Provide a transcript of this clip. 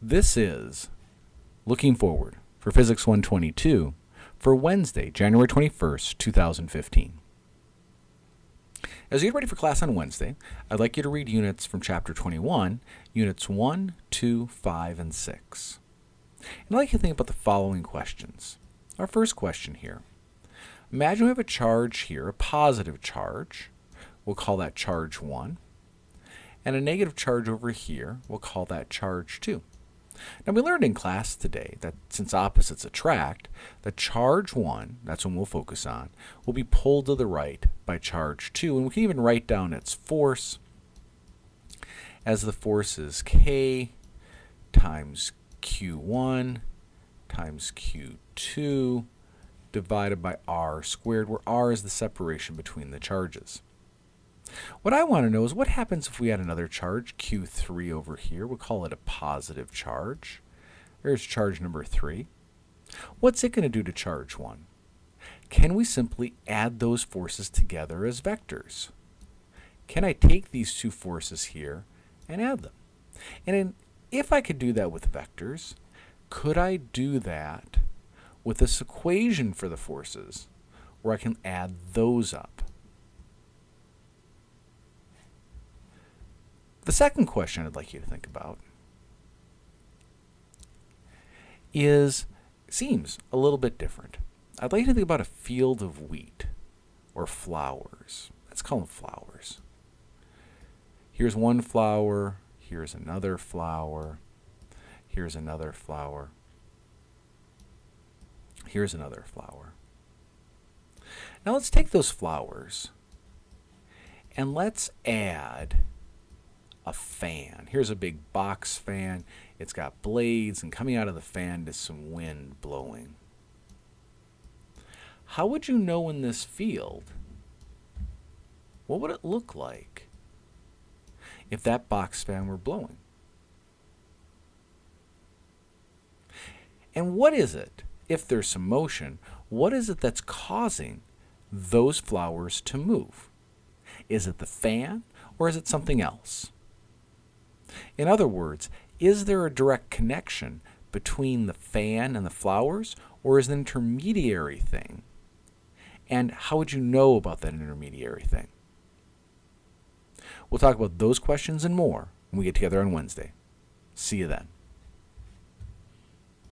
This is Looking Forward for Physics 122 for Wednesday, January 21st, 2015. As you get ready for class on Wednesday, I'd like you to read units from Chapter 21, Units 1, 2, 5, and 6. And I'd like you to think about the following questions. Our first question here. Imagine we have a charge here, a positive charge. We'll call that charge 1. And a negative charge over here, we'll call that charge 2. Now, we learned in class today that since opposites attract, the charge 1, that's one we'll focus on, will be pulled to the right by charge 2. And we can even write down its force as the force is K times Q1 times Q2 divided by R squared, where R is the separation between the charges. What I want to know is what happens if we add another charge, Q3 over here. We'll call it a positive charge. There's charge number 3. What's it going to do to charge 1? Can we simply add those forces together as vectors? Can I take these two forces here and add them? And if I could do that with vectors, could I do that with this equation for the forces where I can add those up? The second question I'd like you to think about seems a little bit different. I'd like you to think about a field of wheat or flowers. Let's call them flowers. Here's one flower, here's another flower, here's another flower, here's another flower. Now let's take those flowers and let's add a fan. Here's a big box fan. It's got blades, and coming out of the fan is some wind blowing. How would you know in this field, what would it look like if that box fan were blowing? And what is it, if there's some motion, what is it that's causing those flowers to move? Is it the fan, or is it something else? In other words, is there a direct connection between the fan and the flowers, or is it an intermediary thing? And how would you know about that intermediary thing? We'll talk about those questions and more when we get together on Wednesday. See you then.